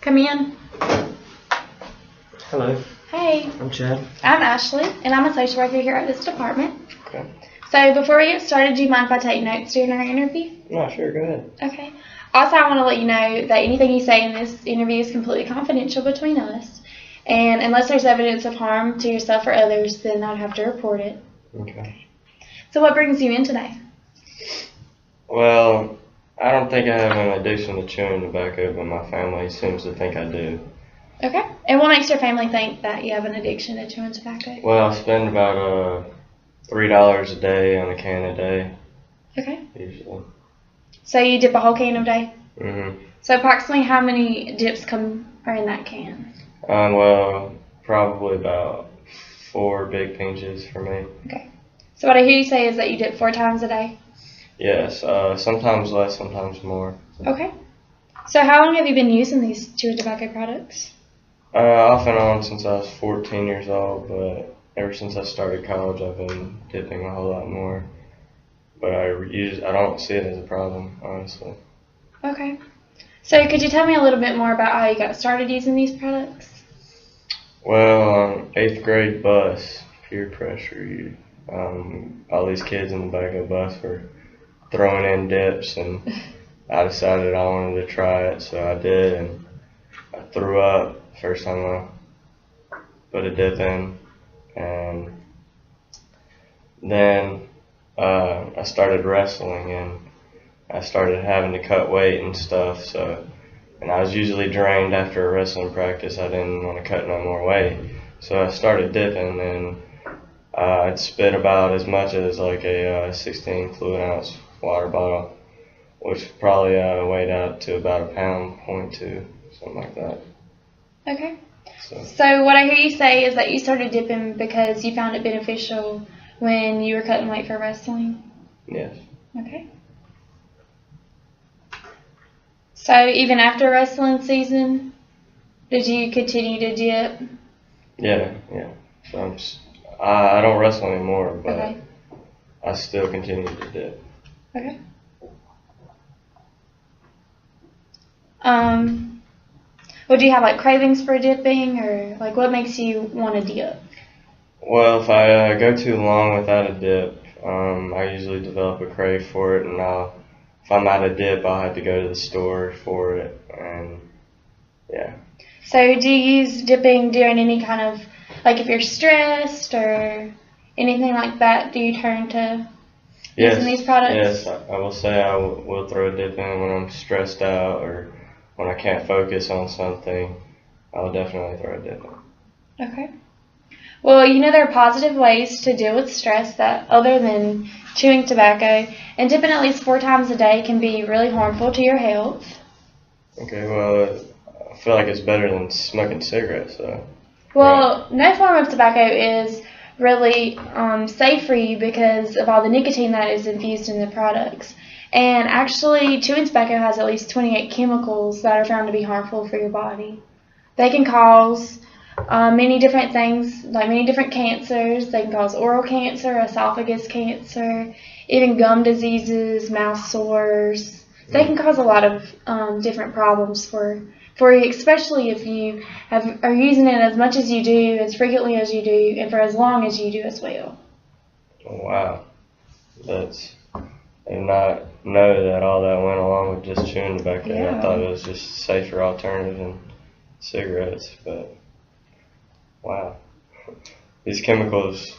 Come in. Hello, Hey, I'm Chad. I'm Ashley, and I'm a social worker here at this department. Okay. So before we get started, do you mind if I take notes during our interview? No, sure, go ahead. Okay. Also, I want to let you know that anything you say in this interview is completely confidential between us. And unless there's evidence of harm to yourself or others, then I'd have to report it. Okay. So what brings you in today? Well, I don't think I have an addiction to chewing tobacco, but my family seems to think I do. Okay. And what makes your family think that you have an addiction to chewing tobacco? Well, I spend about $3 a day on a can a day, Okay. usually. So you dip a whole can a day? Mm-hmm. So approximately how many dips are in that can? Well, probably about 4 big pinches for me. Okay. So what I hear you say is that you dip 4 times a day? Yes, sometimes less, sometimes more. Okay. So how long have you been using these chewing tobacco products? Off and on since I was 14 years old, but ever since I started college, I've been dipping a whole lot more. But I don't see it as a problem, honestly. Okay. So could you tell me a little bit more about how you got started using these products? Well, on 8th grade bus, peer pressure, all these kids in the back of the bus were throwing in dips, and I decided I wanted to try it, so I did, and I threw up first time I put a dip in, and then I started wrestling, and I started having to cut weight and stuff, and I was usually drained after a wrestling practice. I didn't want to cut no more weight, so I started dipping, and I'd spit about as much as like a 16 fluid ounce water bottle, which probably weighed out to about 1.2 pounds, something like that. Okay. So So what I hear you say is that you started dipping because you found it beneficial when you were cutting weight for wrestling? yes. Okay. So even after wrestling season, did you continue to dip? Yeah. So I don't wrestle anymore, but Okay. I still continue to dip. Okay. Well, do you have like cravings for dipping, or like what makes you want to dip? Well, if I go too long without a dip, I usually develop a crave for it, and if I'm out of dip, I'll have to go to the store for it, and yeah. So do you use dipping during any kind of, like if you're stressed or anything like that, do you turn to using these products? Yes, I will say I will throw a dip in when I'm stressed out or when I can't focus on something. I'll definitely throw a dip in. Okay. Well, there are positive ways to deal with stress that other than chewing tobacco, and dipping at least 4 times a day can be really harmful to your health. Okay, well, I feel like it's better than smoking cigarettes, though. Well, no form of tobacco is really safe for you because of all the nicotine that is infused in the products. And actually, chewing tobacco has at least 28 chemicals that are found to be harmful for your body. They can cause many different things, like many different cancers. They can cause oral cancer, esophagus cancer, even gum diseases, mouth sores. They can cause a lot of different problems for you, especially if you are using it as much as you do, as frequently as you do, and for as long as you do as well. Oh, wow. I did not know that all that went along with just chewing tobacco. Yeah. I thought it was just a safer alternative than cigarettes, but wow. These chemicals,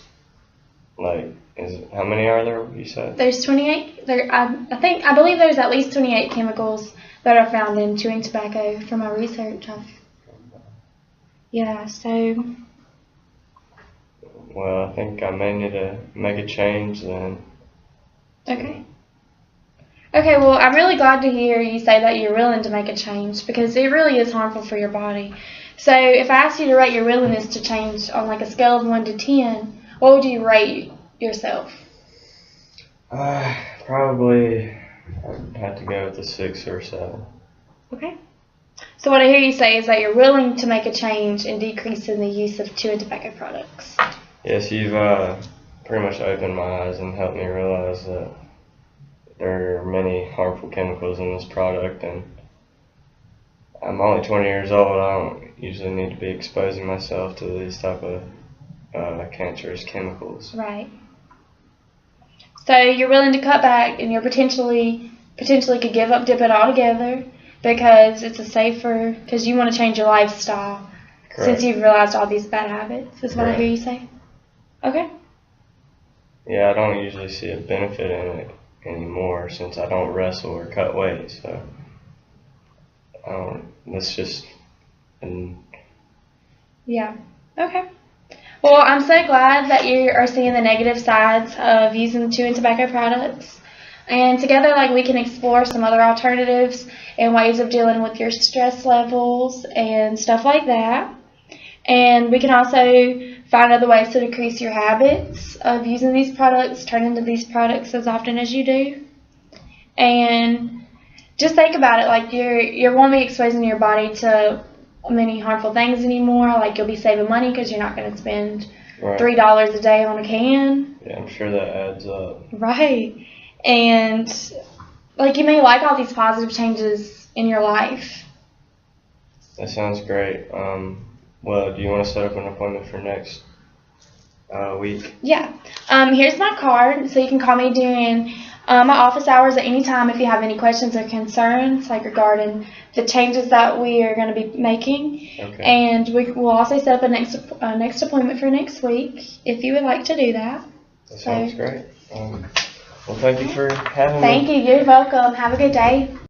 how many are there, you said? There's 28. I believe there's at least 28 chemicals that are found in chewing tobacco from my research. Yeah, so. Well, I think I may need to make a change then. Okay. Okay, well, I'm really glad to hear you say that you're willing to make a change because it really is harmful for your body. So if I asked you to rate your willingness to change on like a scale of 1 to 10, what would you rate yourself? Probably I'd have to go with a 6 or 7. Okay. So what I hear you say is that you're willing to make a change in decreasing the use of chewing tobacco products. Yes, you've pretty much opened my eyes and helped me realize that there are many harmful chemicals in this product, and I'm only 20 years old. I don't usually need to be exposing myself to these type of cancerous chemicals. Right. So you're willing to cut back, and you're potentially could give up dipping altogether because it's a safer, because you want to change your lifestyle. Correct. Since you've realized all these bad habits. Is what I hear you say. Okay. Yeah, I don't usually see a benefit in it anymore since I don't wrestle or cut weight. So that's just. Yeah. Okay. Well, I'm so glad that you are seeing the negative sides of using chewing tobacco products. And together, we can explore some other alternatives and ways of dealing with your stress levels and stuff like that. And we can also find other ways to decrease your habits of using these products, turn into these products as often as you do. And just think about it, you won't be exposing your body to many harmful things anymore. You'll be saving money because you're not going to spend $3 a day on a can. Yeah, I'm sure that adds up. Right. And you may like all these positive changes in your life. That sounds great. Well, do you want to set up an appointment for next week? Yeah. Here's my card, so you can call me during my office hours at any time if you have any questions or concerns, regarding the changes that we are going to be making. Okay. And we will also set up a next appointment for next week if you would like to do that. That sounds great. Well, thank you for having me. Thank you. You're welcome. Have a good day.